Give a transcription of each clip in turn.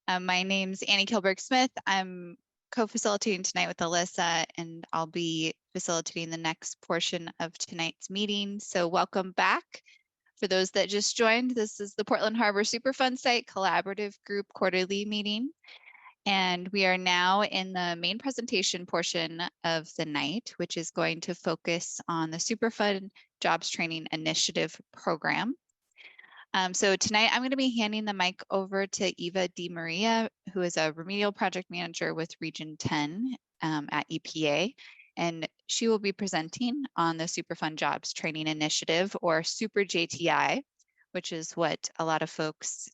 My name's Annie Kilberg-Smith. I'm co-facilitating tonight with Alyssa, and I'll be facilitating the next portion of tonight's meeting. So welcome back. For those that just joined, this is the Portland Harbor Superfund Site Collaborative Group Quarterly Meeting. And we are now in the main presentation portion of the night, which is going to focus on the Superfund Jobs Training Initiative Program. So tonight I'm going to be handing the mic over to Eva DiMaria, who is a remedial project manager with Region 10 at EPA. And she will be presenting on the Superfund Jobs Training Initiative, or Super JTI, which is what a lot of folks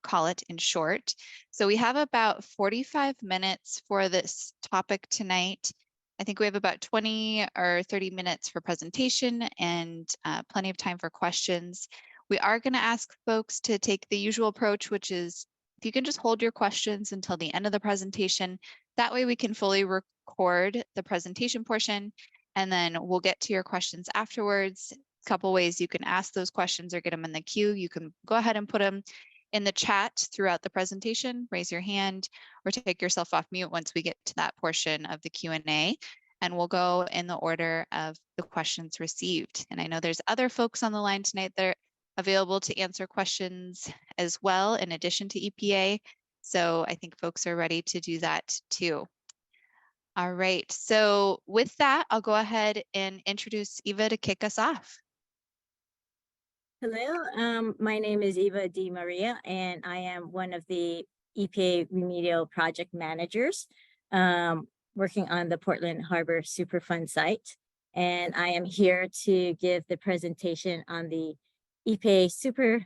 call it in short. So we have about 45 minutes for this topic tonight. I think we have about 20 or 30 minutes for presentation and plenty of time for questions. We are going to ask folks to take the usual approach, which is if you can just hold your questions until the end of the presentation. That way we can fully record the presentation portion, and then we'll get to your questions afterwards. A couple ways you can ask those questions or get them in the queue. You can go ahead and put them in the chat throughout the presentation, raise your hand, or take yourself off mute once we get to that portion of the Q&A. And we'll go in the order of the questions received. And I know there's other folks on the line tonight that are available to answer questions as well, in addition to EPA. So I think folks are ready to do that too. All right, so with that, I'll go ahead and introduce Eva to kick us off. Hello, my name is Eva DiMaria, and I am one of the EPA remedial project managers working on the Portland Harbor Superfund site. And I am here to give the presentation on the EPA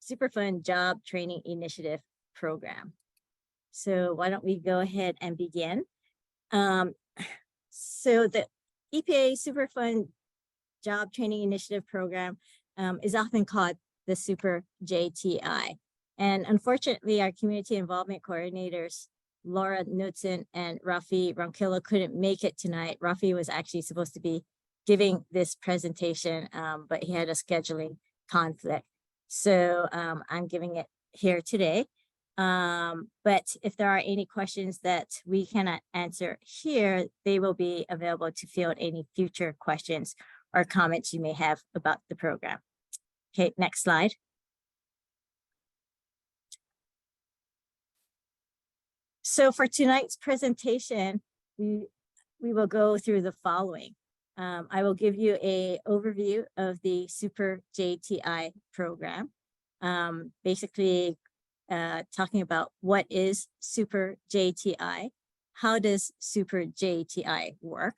Superfund Job Training Initiative program. So why don't we go ahead and begin? So the EPA Superfund Job Training Initiative program is often called the Super JTI. And unfortunately, our community involvement coordinators, Laura Knudsen and Rafi Ronquillo, couldn't make it tonight. Rafi was actually supposed to be giving this presentation, but he had a scheduling conflict. So I'm giving it here today. But if there are any questions that we cannot answer here, they will be available to field any future questions or comments you may have about the program. Okay, next slide. So for tonight's presentation, we will go through the following. I will give you an overview of the Super JTI program, basically talking about what is Super JTI, how does Super JTI work,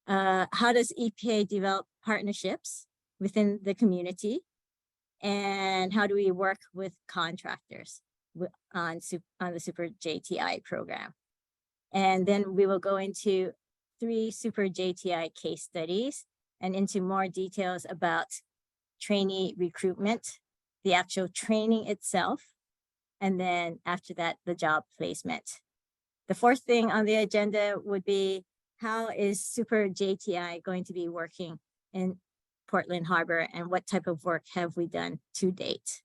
how does EPA develop partnerships within the community, and how do we work with contractors on the Super JTI program. And then we will go into 3 Super JTI case studies and into more details about trainee recruitment, the actual training itself, and then after that, the job placement. The 4th thing on the agenda would be, how is Super JTI going to be working in Portland Harbor, and what type of work have we done to date?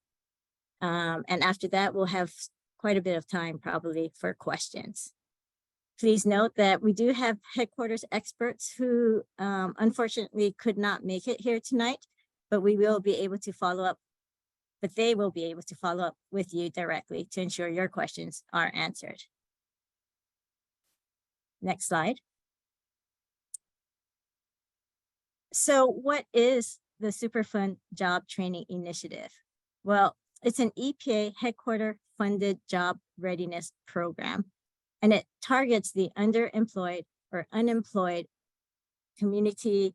And after that, we'll have quite a bit of time probably for questions. Please note that we do have headquarters experts who unfortunately could not make it here tonight, but we will be able to follow up, but they will be able to follow up with you directly to ensure your questions are answered. Next slide. So what is the Superfund Job Training Initiative? Well, it's an EPA headquarter funded job readiness program, and it targets the underemployed or unemployed community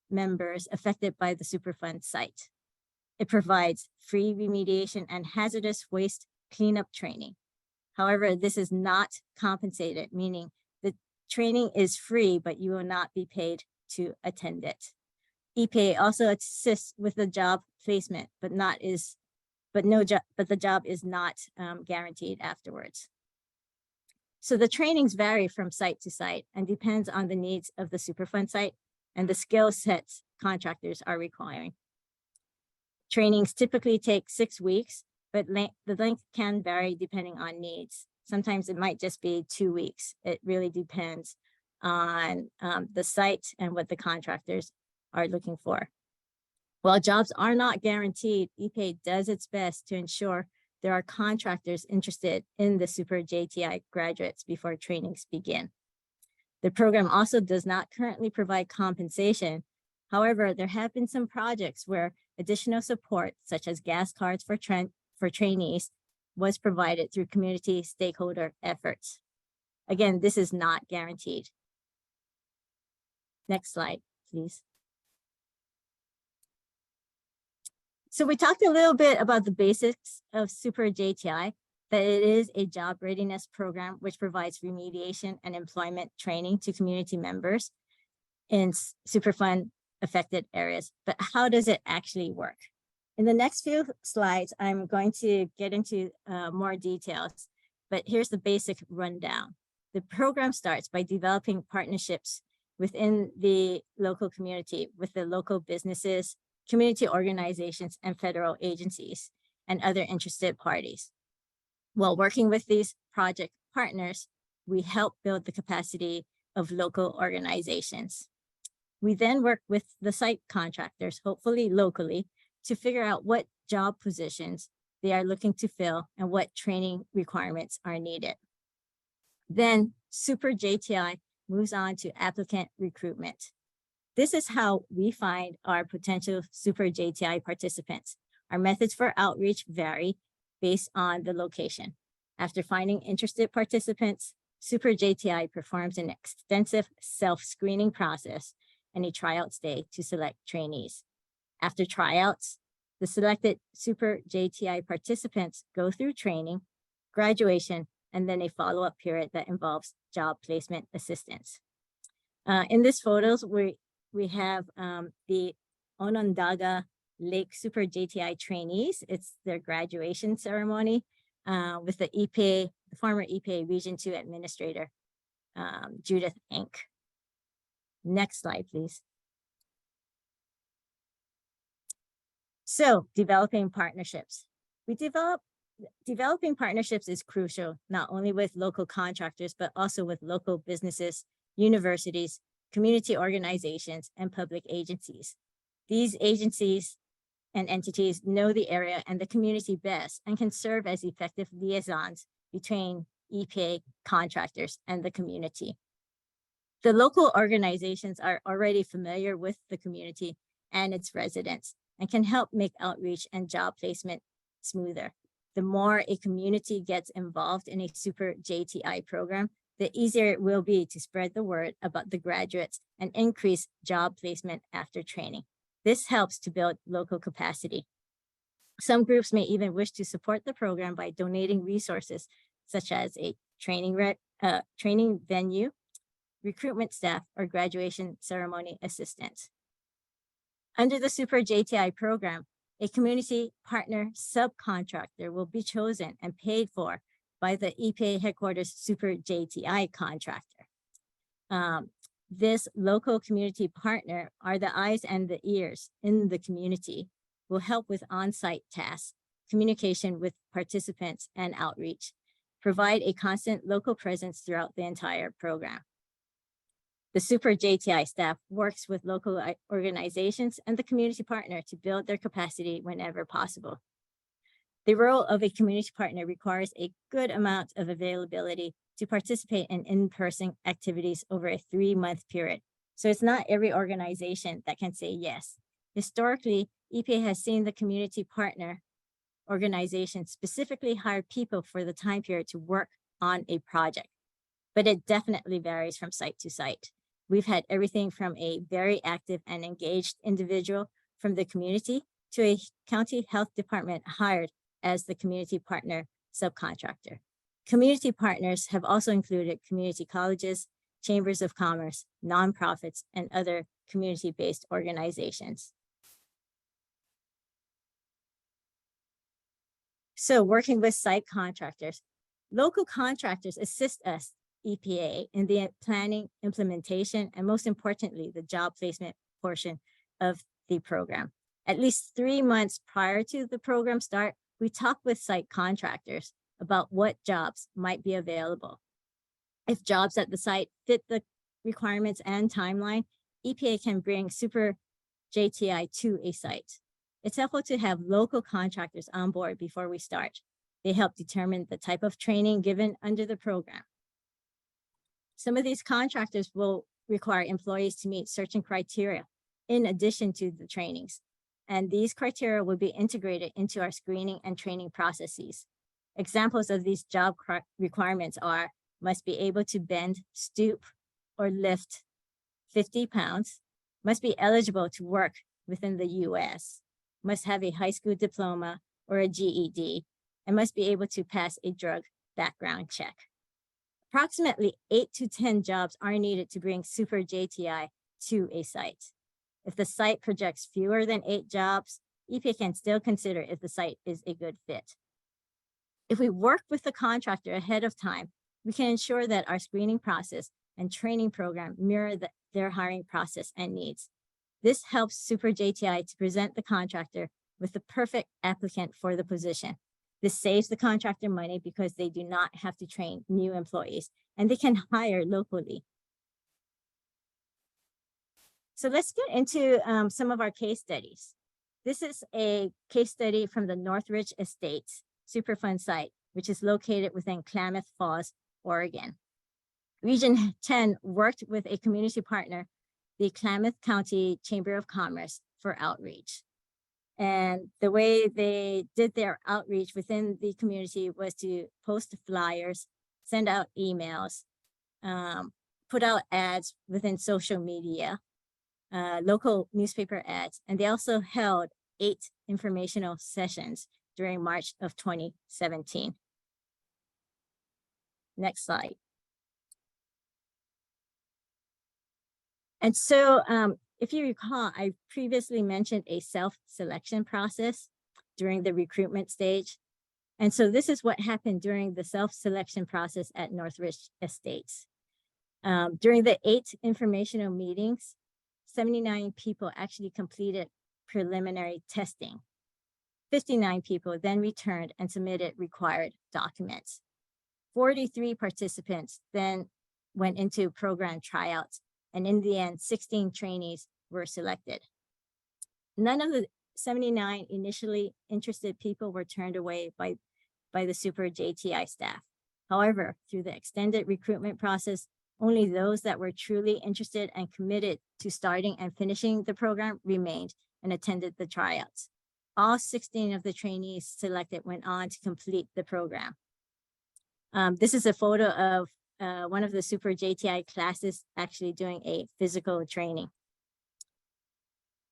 members affected by the Superfund site. It provides free remediation and hazardous waste cleanup training. However, this is not compensated, meaning the training is free, but you will not be paid to attend it. EPA also assists with the job placement, but the job is not guaranteed afterwards. So the trainings vary from site to site and depends on the needs of the Superfund site and the skill sets contractors are requiring. Trainings typically take 6 weeks but the length can vary depending on needs. Sometimes it might just be 2 weeks. It really depends on the site and what the contractors are looking for. While jobs are not guaranteed, EPA does its best to ensure there are contractors interested in the Super JTI graduates before trainings begin. The program also does not currently provide compensation. However, there have been some projects where additional support, such as gas cards for trainees, was provided through community stakeholder efforts. Again, this is not guaranteed. Next slide, please. So we talked a little bit about the basics of Super JTI, that it is a job readiness program which provides remediation and employment training to community members in Superfund affected areas. But how does it actually work? In the next few slides, I'm going to get into more details, but here's the basic rundown. The program starts by developing partnerships within the local community with the local businesses, community organizations, and federal agencies, and other interested parties. While working with these project partners, we help build the capacity of local organizations. We then work with the site contractors, hopefully locally, to figure out what job positions they are looking to fill and what training requirements are needed. Then Super JTI moves on to applicant recruitment. This is how we find our potential Super JTI participants. Our methods for outreach vary based on the location. After finding interested participants, Super JTI performs an extensive self-screening process and a tryouts day to select trainees. After tryouts, the selected Super JTI participants go through training, graduation, and then a follow-up period that involves job placement assistance. In these photos, we have the Onondaga Lake Super JTI trainees. It's their graduation ceremony with the EPA, the former EPA Region 2 Administrator, Judith Enck. Next slide, please. So developing partnerships. Developing partnerships is crucial, not only with local contractors, but also with local businesses, universities, community organizations, and public agencies. These agencies and entities know the area and the community best and can serve as effective liaisons between EPA contractors and the community. The local organizations are already familiar with the community and its residents and can help make outreach and job placement smoother. The more a community gets involved in a Super JTI program, the easier it will be to spread the word about the graduates and increase job placement after training. This helps to build local capacity. Some groups may even wish to support the program by donating resources such as a training venue, recruitment staff, or graduation ceremony assistance. Under the Super JTI program, a community partner subcontractor will be chosen and paid for by the EPA headquarters Super JTI contractor. This local community partner are the eyes and the ears in the community, will help with on-site tasks, communication with participants, and outreach, provide a constant local presence throughout the entire program. The Super JTI staff works with local organizations and the community partner to build their capacity whenever possible. The role of a community partner requires a good amount of availability to participate in in-person activities over a 3-month period. So it's not every organization that can say yes. Historically, EPA has seen the community partner organization specifically hire people for the time period to work on a project, but it definitely varies from site to site. We've had everything from a very active and engaged individual from the community to a county health department hired as the community partner subcontractor. Community partners have also included community colleges, chambers of commerce, nonprofits, and other community-based organizations. So working with site contractors, local contractors assist us, EPA, in the planning, implementation, and most importantly, the job placement portion of the program. At least 3 months prior to the program start, we talk with site contractors about what jobs might be available. If jobs at the site fit the requirements and timeline, EPA can bring Super JTI to a site. It's helpful to have local contractors on board before we start. They help determine the type of training given under the program. Some of these contractors will require employees to meet certain criteria in addition to the trainings, and these criteria will be integrated into our screening and training processes. Examples of these job requirements are: must be able to bend, stoop, or lift 50 pounds, must be eligible to work within the US, must have a high school diploma or a GED, and must be able to pass a drug background check. Approximately 8 to 10 jobs are needed to bring Super JTI to a site. If the site projects fewer than 8 jobs, EPA can still consider if the site is a good fit. If we work with the contractor ahead of time, we can ensure that our screening process and training program mirror their hiring process and needs. This helps Super JTI to present the contractor with the perfect applicant for the position. This saves the contractor money because they do not have to train new employees and they can hire locally. So let's get into some of our case studies. This is a case study from the Northridge Estates Superfund site, which is located within Klamath Falls, Oregon. Region 10 worked with a community partner, the Klamath County Chamber of Commerce, for outreach. And the way they did their outreach within the community was to post flyers, send out emails, put out ads within social media, local newspaper ads, and they also held 8 informational sessions during March of 2017. Next slide. And so if you recall, I previously mentioned a self-selection process during the recruitment stage. And so this is what happened during the self-selection process at Northridge Estates. During the 8 informational meetings, 79 people actually completed preliminary testing. 59 people then returned and submitted required documents. 43 participants then went into program tryouts, and in the end, 16 trainees were selected. None of the 79 initially interested people were turned away by the Super JTI staff. However, through the extended recruitment process, only those that were truly interested and committed to starting and finishing the program remained and attended the tryouts. All 16 of the trainees selected went on to complete the program. This is a photo of one of the Super JTI classes actually doing a physical training.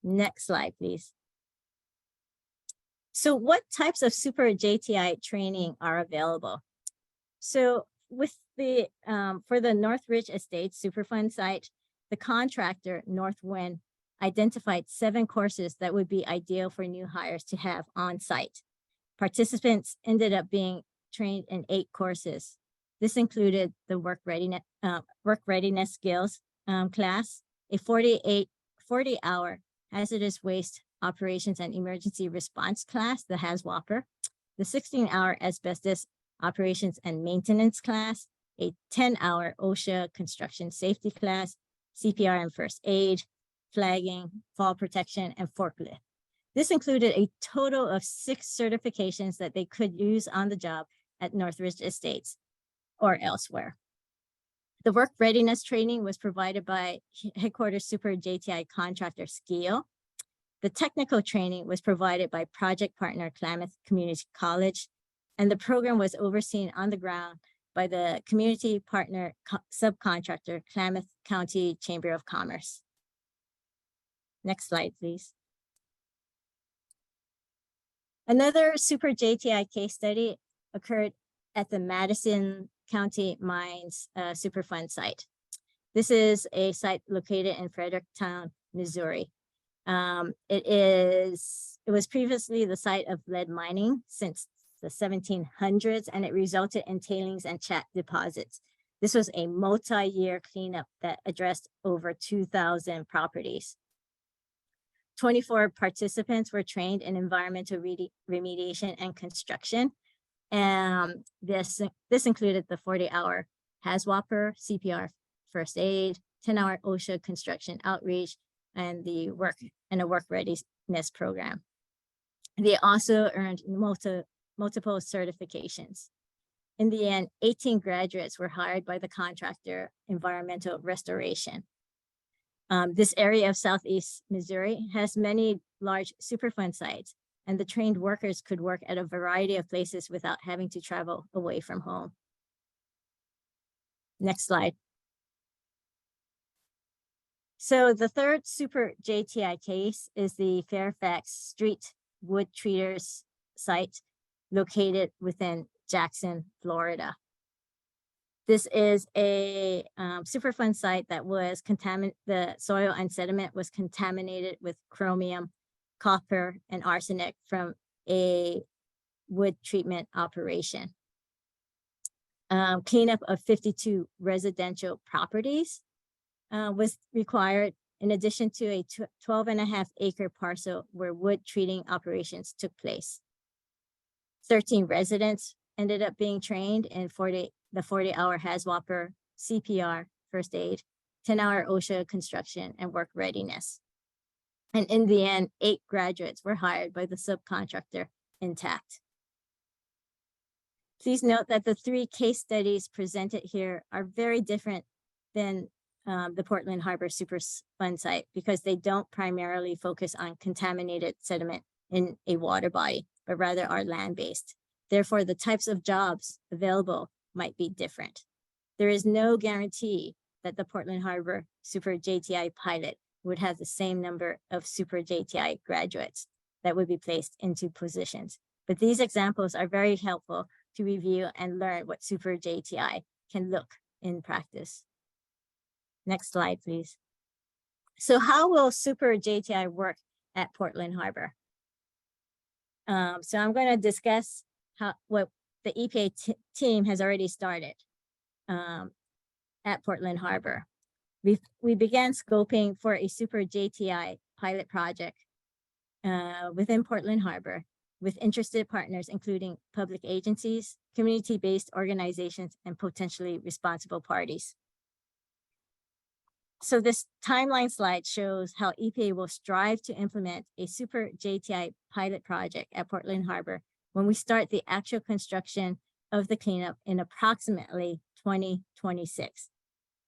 Next slide, please. So what types of Super JTI training are available? So with the for the Northridge Estates Superfund site, the contractor Northwind identified 7 courses that would be ideal for new hires to have on site. Participants ended up being trained in 8 courses. This included the work readiness skills class, a 40-hour hazardous waste operations and emergency response class, the HAZWOPER, the 16-hour asbestos operations and maintenance class, a 10-hour OSHA construction safety class, CPR and first aid, flagging, fall protection, and forklift. This included a total of 6 certifications that they could use on the job at Northridge Estates or elsewhere. The work readiness training was provided by Headquarters Super JTI contractor Skeo. The technical training was provided by project partner Klamath Community College, and the program was overseen on the ground by the community partner subcontractor Klamath County Chamber of Commerce. Next slide, please. Another Super JTI case study occurred at the Madison County Mines Superfund site. This is a site located in Fredericktown, Missouri. It was previously the site of lead mining since the 1700s, and it resulted in tailings and chat deposits. This was a multi-year cleanup that addressed over 2,000 properties. 24 participants were trained in environmental remediation and construction. And this included the 40-hour HAZWOPER, CPR first aid, 10-hour OSHA construction outreach, and a work readiness program. They also earned multiple certifications. In the end, 18 graduates were hired by the contractor Environmental Restoration. This area of Southeast Missouri has many large Superfund sites, and the trained workers could work at a variety of places without having to travel away from home. Next slide. So the third Super JTI case is the Fairfax Street Wood Treaters site located within Jackson, Florida. This is a Superfund site that was the soil and sediment was contaminated with chromium, copper, and arsenic from a wood treatment operation. Cleanup of 52 residential properties was required, in addition to a 12.5-acre parcel where wood treating operations took place. 13 residents ended up being trained in the 40-hour HAZWOPER, CPR, first aid, 10-hour OSHA construction, and work readiness. And in the end, 8 graduates were hired by the subcontractor Intact. Please note that the 3 case studies presented here are very different than the Portland Harbor Superfund site because they don't primarily focus on contaminated sediment in a water body, but rather are land-based. Therefore, the types of jobs available might be different. There is no guarantee that the Portland Harbor Super JTI pilot would have the same number of Super JTI graduates that would be placed into positions. But these examples are very helpful to review and learn what Super JTI can look in practice. Next slide, please. So how will Super JTI work at Portland Harbor? So I'm going to discuss what the EPA team has already started at Portland Harbor. We began scoping for a Super JTI pilot project within Portland Harbor with interested partners, including public agencies, community-based organizations, and potentially responsible parties. So this timeline slide shows how EPA will strive to implement a Super JTI pilot project at Portland Harbor when we start the actual construction of the cleanup in approximately 2026.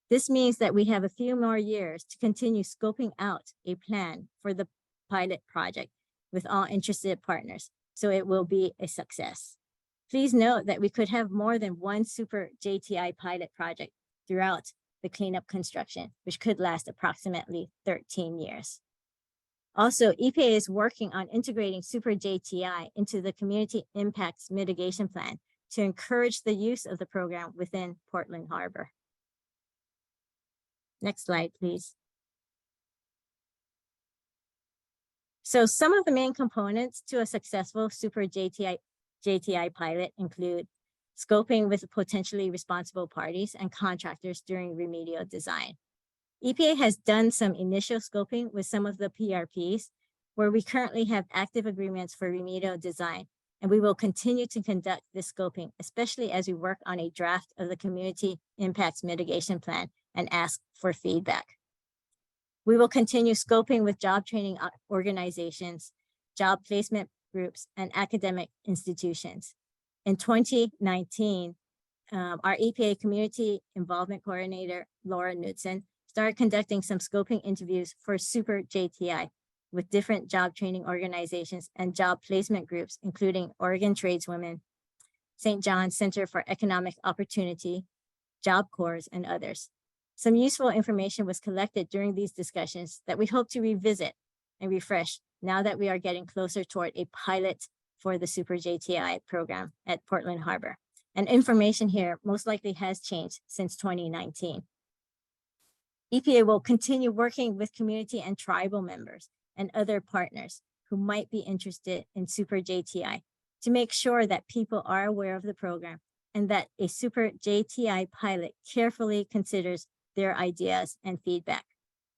This means that we have a few more years to continue scoping out a plan for the pilot project with all interested partners, so it will be a success. Please note that we could have more than one Super JTI pilot project throughout the cleanup construction, which could last approximately 13 years. Also, EPA is working on integrating Super JTI into the Community Impacts Mitigation Plan to encourage the use of the program within Portland Harbor. Next slide, please. So some of the main components to a successful Super JTI pilot include scoping with potentially responsible parties and contractors during remedial design. EPA has done some initial scoping with some of the PRPs where we currently have active agreements for remedial design, and we will continue to conduct this scoping, especially as we work on a draft of the Community Impacts Mitigation Plan and ask for feedback. We will continue scoping with job training organizations, job placement groups, and academic institutions. In 2019, our EPA Community Involvement Coordinator, Laura Knudsen, started conducting some scoping interviews for Super JTI with different job training organizations and job placement groups, including Oregon Tradeswomen, St. John's Center for Economic Opportunity, Job Corps, and others. Some useful information was collected during these discussions that we hope to revisit and refresh now that we are getting closer toward a pilot for the Super JTI program at Portland Harbor. And information here most likely has changed since 2019. EPA will continue working with community and tribal members and other partners who might be interested in Super JTI to make sure that people are aware of the program and that a Super JTI pilot carefully considers their ideas and feedback.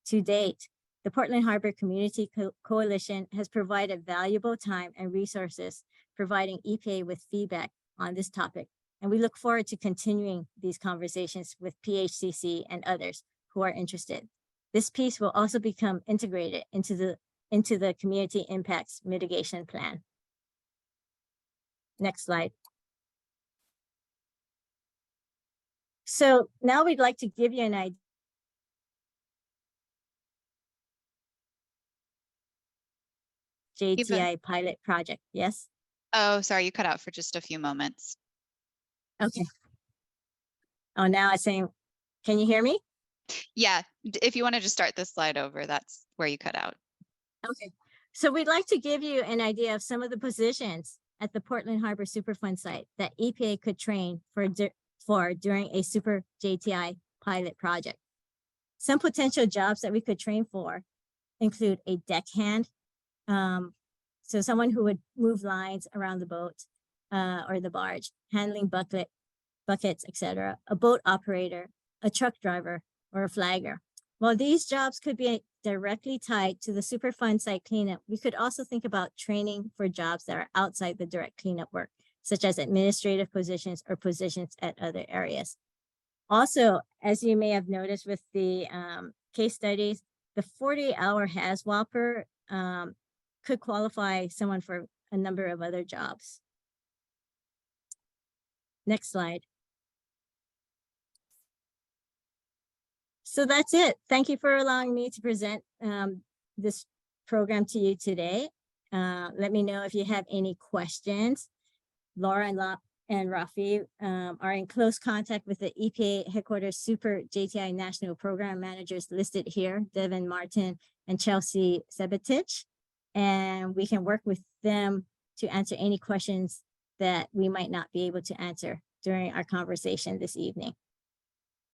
To date, the Portland Harbor Community Coalition has provided valuable time and resources, providing EPA with feedback on this topic. And we look forward to continuing these conversations with PHCC and others who are interested. This piece will also become integrated into the Community Impacts Mitigation Plan. Next slide. So now we'd like to give you an idea. JTI pilot project, yes? Oh, sorry, you cut out for just a few moments. Okay. Oh, now it's saying, can you hear me? Yeah, if you want to just start this slide over, that's where you cut out. Okay, so we'd like to give you an idea of some of the positions at the Portland Harbor Superfund site that EPA could train for during a Super JTI pilot project. Some potential jobs that we could train for include a deckhand, so someone who would move lines around the boat or the barge, handling buckets, etc., a boat operator, a truck driver, or a flagger. While these jobs could be directly tied to the Superfund site cleanup, we could also think about training for jobs that are outside the direct cleanup work, such as administrative positions or positions at other areas. Also, as you may have noticed with the case studies, the 40-hour HAZWOPer could qualify someone for a number of other jobs. Next slide. So that's it. Thank you for allowing me to present this program to you today. Let me know if you have any questions. Laura and Rafi are in close contact with the EPA headquarters Super JTI National Program Managers listed here, Devin Martin and Chelsea Sebetich. And we can work with them to answer any questions that we might not be able to answer during our conversation this evening.